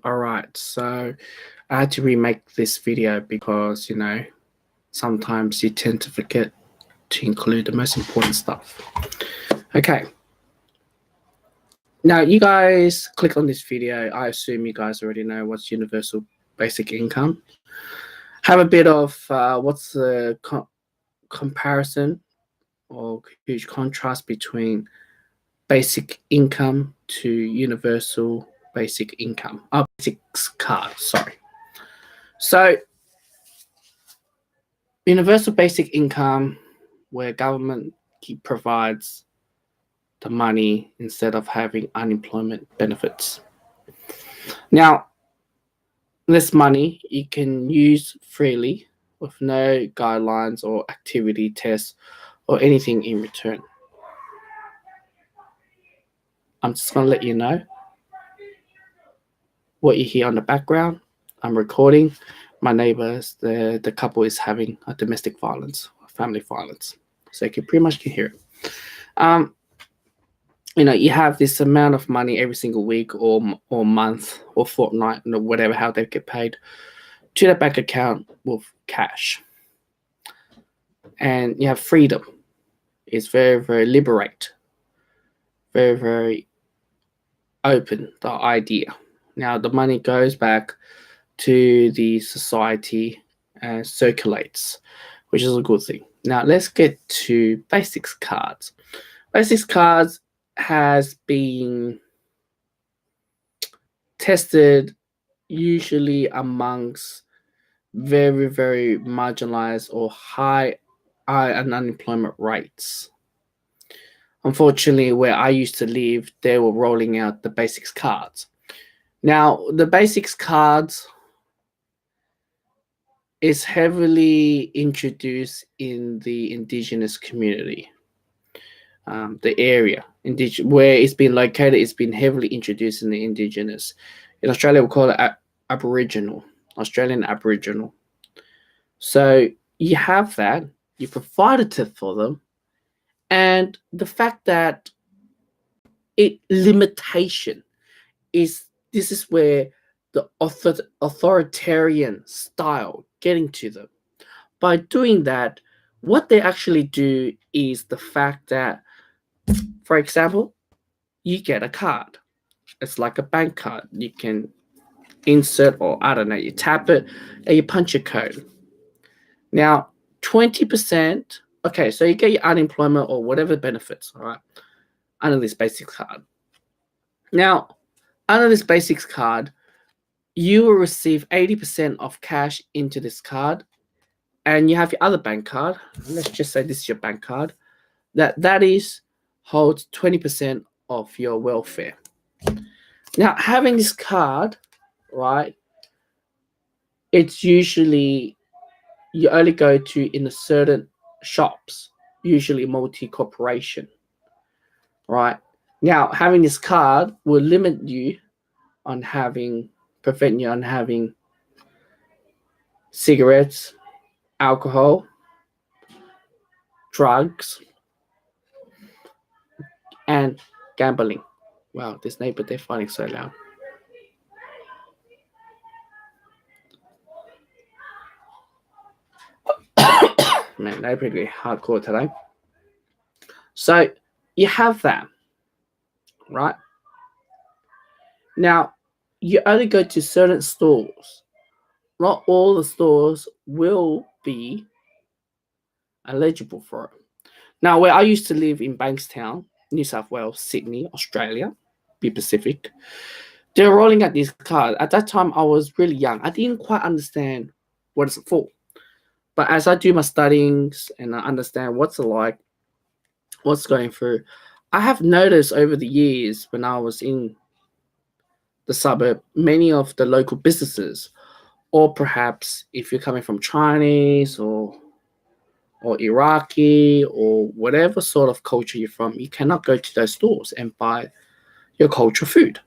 All right, so I had to remake this video because, sometimes you tend to forget to include the most important stuff. Okay. Now, you guys click on this video. I assume you guys already know what's universal basic income. Have a bit of what's the comparison or huge contrast between basic income to universal basic income. BasicsCard, sorry. So, universal basic income, where government provides the money instead of having unemployment benefits. Now, this money you can use freely with no guidelines or activity tests or anything in return. I'm just going to let you know what you hear on the background. I'm recording. My neighbors, the couple is having a domestic violence, family violence. So you can pretty much hear it. You have this amount of money every single week or month or fortnight, or whatever, how they get paid, to the bank account with cash. And you have freedom. It's very, very liberate. Very, very open, the idea. Now, the money goes back to the society and circulates, which is a good thing. Now, let's get to BasicsCard. BasicsCard has been tested usually amongst very, very marginalized or high unemployment rates. Unfortunately, where I used to live, they were rolling out the BasicsCard. Now, the BasicsCard is heavily introduced in the indigenous community. The area where it's been located, it's been heavily introduced in the indigenous. In Australia, we call it Aboriginal, Australian Aboriginal. So you have that, you provided it for them, and the fact that limitation is, this is where the authoritarian style getting to them. By doing that, what they actually do is the fact that, for example, you get a card. It's like a bank card. You can insert, or I don't know, you tap it and you punch a code. Now, 20%, okay, so you get your unemployment or whatever benefits, all right, under this BasicsCard. Now, under this BasicsCard, you will receive 80% of cash into this card, and you have your other bank card. Let's just say this is your bank card. That is holds 20% of your welfare. Now, having this card, right, it's usually you only go to in a certain shops, usually multi-corporation, right? Now, having this card will limit you on prevent you on having cigarettes, alcohol, drugs, and gambling. Wow, this neighbor, they're fighting so loud. Man, they're pretty hardcore today. So you have that, right? Now, you only go to certain stores. Not all the stores will be eligible for it. Now, where I used to live in Bankstown, New South Wales, Sydney, Australia, be Pacific, they were rolling out this card. At that time, I was really young. I didn't quite understand what it's for. But as I do my studies and I understand what's it like, what's going through, I have noticed over the years when I was in the suburb, many of the local businesses, or perhaps if you're coming from Chinese or Iraqi or whatever sort of culture you're from, you cannot go to those stores and buy your cultural food.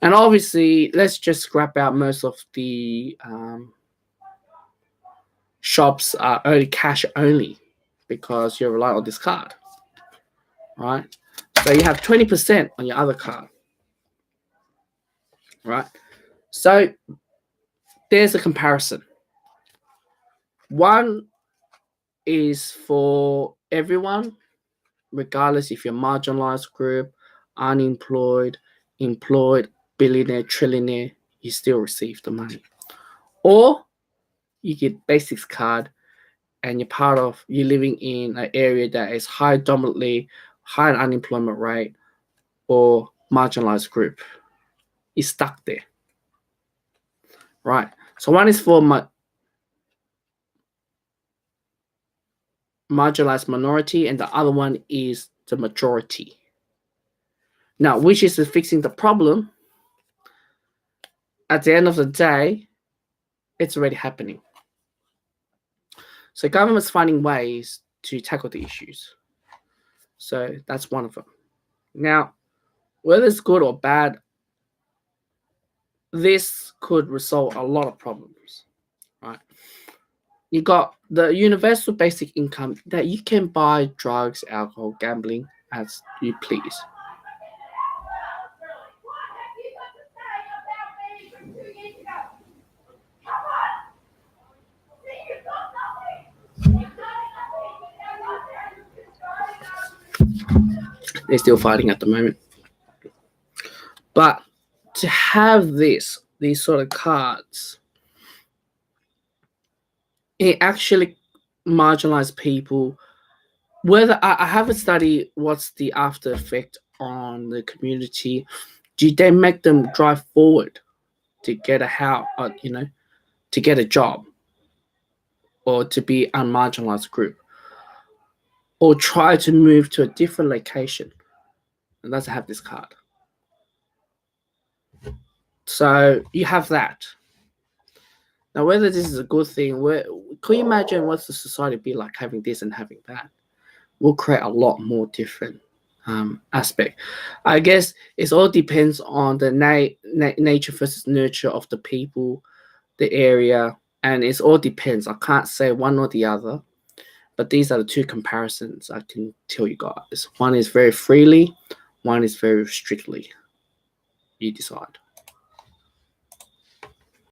And obviously, let's just scrap out most of the shops are only cash only because you're relying on this card, right? So you have 20% on your other card, right? So there's a comparison. One is for everyone, regardless if you're marginalized group, unemployed, employed, billionaire, trillionaire, you still receive the money. Or you get BasicsCard and you're living in an area that is dominantly high unemployment rate or marginalized group. You're stuck there. Right. So one is for marginalized minority and the other one is the majority. Now, which is fixing the problem? At the end of the day, it's already happening. So government's finding ways to tackle the issues. So that's one of them. Now, whether it's good or bad, this could resolve a lot of problems, right? You got the universal basic income that you can buy drugs, alcohol, gambling as you please. They're still fighting at the moment. But to have these sort of cards, it actually marginalized people. Whether I haven't studied what's the after effect on the community. Do they make them drive forward to get a house, to get a job, or to be a marginalized group, or try to move to a different location? And that's have this card. So you have that. Now, whether this is a good thing, can you imagine what's the society be like having this and having that? Will create a lot more different aspect. I guess it all depends on the nature versus nurture of the people, the area, and it all depends. I can't say one or the other, but these are the two comparisons I can tell you guys. One is very freely, one is very strictly. You decide.